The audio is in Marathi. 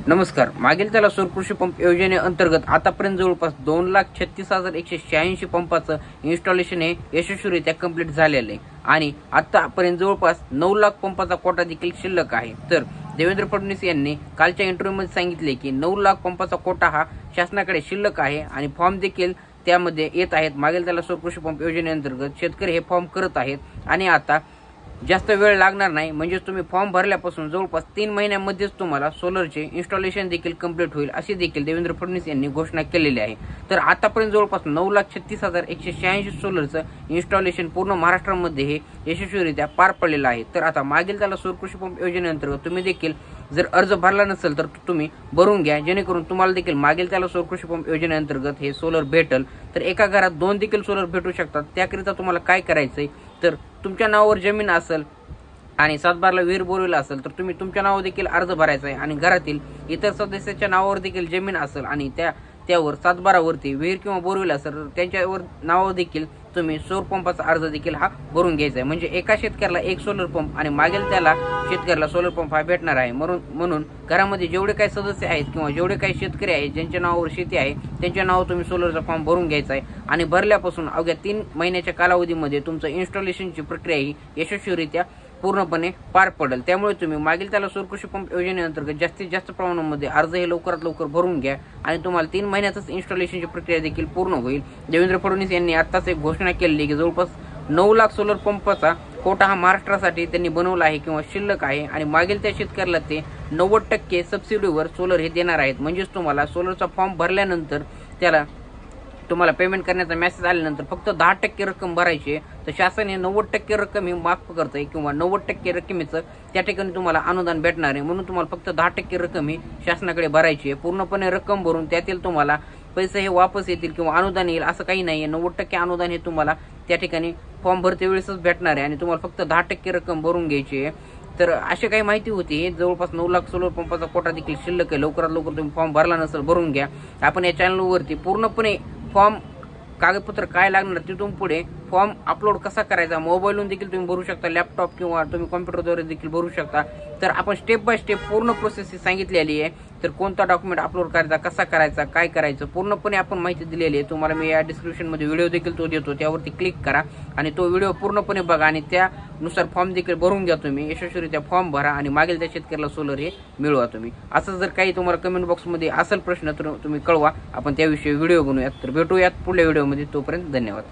नमस्कार. मागील त्याला सौर कृषी पंप योजनेअंतर्गत आतापर्यंत जवळपास 2,36,186 पंपाचं इन्स्टॉलेशन हे यशस्वीरित्या कंप्लीट झालेलं आहे आणि आतापर्यंत जवळपास 9 लाख पंपाचा कोटा देखील शिल्लक आहे. तर देवेंद्र फडणवीस यांनी कालच्या इंटरव्ह्यूमध्ये सांगितले की 9 लाख पंपाचा कोटा हा शासनाकडे शिल्लक आहे आणि फॉर्म देखील त्यामध्ये येत आहेत. मागील त्याला सौर कृषी पंप योजनेअंतर्गत शेतकरी हे फॉर्म करत आहेत आणि आता जास्त वेळ लागणार नाही. म्हणजे तुम्ही फॉर्म भरल्यापासून जवळपास 3 महिन्यांमध्येच तुम्हाला सोलरचे इन्स्टॉलेशन देखील कंप्लीट होईल अशी देखील देवेंद्र फडणवीस यांनी घोषणा केलेली आहे. तर आतापर्यंत जवळपास 9,36,186 सोलरचं इन्स्टॉलेशन पूर्ण महाराष्ट्रामध्ये हे यशस्वीरित्या पार पडलेलं आहे. तर आता मागील त्याला सौर कृषी पंप योजनेअंतर्गत तुम्ही देखील जर अर्ज भरला नसेल तर तुम्ही भरून घ्या, जेणेकरून तुम्हाला देखील मागील त्याला सौर कृषी पंप योजनेअंतर्गत हे सोलर भेटल. तर एका घरात 2 देखील सोलर भेटू शकतात. त्याकरिता तुम्हाला काय करायचंय, तर तुमच्या नावावर जमीन असेल आणि 7/12ला विहीर बोरवेल असेल तर तुम्ही तुमच्या नावावर देखील अर्ज भरायचा आहे आणि घरातील इतर सदस्याच्या नावावर देखील जमीन असेल आणि त्यावर 7/12 वरती विहीर किंवा बोरवेल असेल तर त्यांच्यावर नावावर देखील तुम्ही सौर पंपाचा अर्ज देखील हा भरून घ्यायचा आहे. म्हणजे एका शेतकऱ्याला एक सोलर पंप आणि मागेल त्याला शेतकऱ्याला सोलर पंप हा भेटणार आहे. म्हणून घरामध्ये जेवढे काही सदस्य आहेत किंवा जेवढे काही शेतकरी आहेत ज्यांच्या नावावर शेती आहे त्यांच्या नावावर तुम्ही सोलरचा फॉर्म भरून घ्यायचा आहे आणि भरल्यापासून अवघ्या 3 महिन्याच्या कालावधीमध्ये तुमचं इन्स्टॉलेशनची प्रक्रिया ही यशस्वीरित्या पूर्णपणे पार पडेल. त्यामुळे तुम्ही मागील त्याला सौर कृषी पंप योजनेअंतर्गत जास्तीत जास्त प्रमाणामध्ये अर्ज हे लवकरात लवकर भरून घ्या आणि तुम्हाला 3 महिन्यातच इन्स्टॉलेशनची प्रक्रिया देखील पूर्ण होईल. देवेंद्र फडणवीस यांनी आताच एक घोषणा केली की जवळपास 9 लाख सोलर पंपाचा कोटा हा महाराष्ट्रासाठी त्यांनी बनवला आहे किंवा शिल्लक आहे आणि मागील त्या शेतकऱ्याला ते 90% सबसिडीवर सोलर हे देणार आहेत. म्हणजेच तुम्हाला सोलरचा फॉर्म भरल्यानंतर तुम्हाला पेमेंट करण्याचा मेसेज आल्यानंतर फक्त 10% रक्कम भरायची आहे. तर शासन हे 90% रक्कम ही माफ करतंय किंवा 90% रकमेचं त्या ठिकाणी तुम्हाला अनुदान भेटणार आहे. म्हणून तुम्हाला फक्त 10% रक्कम ही शासनाकडे भरायची आहे. पूर्णपणे रक्कम भरून त्यातील तुम्हाला पैसे हे वापस येतील किंवा अनुदान येईल असं काही नाही आहे. 90% अनुदान हे तुम्हाला त्या ठिकाणी फॉर्म भरते वेळेसच भेटणार आहे आणि तुम्हाला फक्त 10% रक्कम भरून घ्यायची आहे. तर अशी काही माहिती होती. जवळपास 9 लाख सोलर पंपाचा कोटा देखील शिल्लक आहे. लवकरात लवकर तुम्ही फॉर्म भरला नसेल भरून घ्या. आपण या चॅनलवरती पूर्णपणे फॉर्म कागदपत्र काय लागणार तिथून पुढे फॉर्म अपलोड कसा करायचा मोबाईलवरून देखील तुम्ही भरू शकता, लॅपटॉप किंवा तुम्ही कॉम्प्युटरद्वारे देखील भरू शकता. तर आपण स्टेप बाय स्टेप पूर्ण प्रोसेस सांगितलेली आहे. तर कोणता डॉक्युमेंट अपलोड करायचा, कसा करायचा, काय करायचं पूर्णपणे आपण माहिती दिलेली आहे. तुम्हाला मी या डिस्क्रिप्शनमध्ये व्हिडिओ देखील तो देतो, त्यावरती क्लिक करा आणि तो व्हिडिओ पूर्णपणे बघा आणि त्यानुसार फॉर्म देखील भरून घ्या. तुम्ही यशस्वीरित्या फॉर्म भरा आणि मागील त्या शेतकऱ्याला सोलर हे मिळवा तुम्ही. असं जर काही तुम्हाला कमेंट बॉक्समध्ये असेल प्रश्न तर तुम्ही कळवा, आपण त्याविषयी व्हिडिओ बनवूयात. तर भेटूयात पुढल्या व्हिडिओमध्ये. तोपर्यंत धन्यवाद.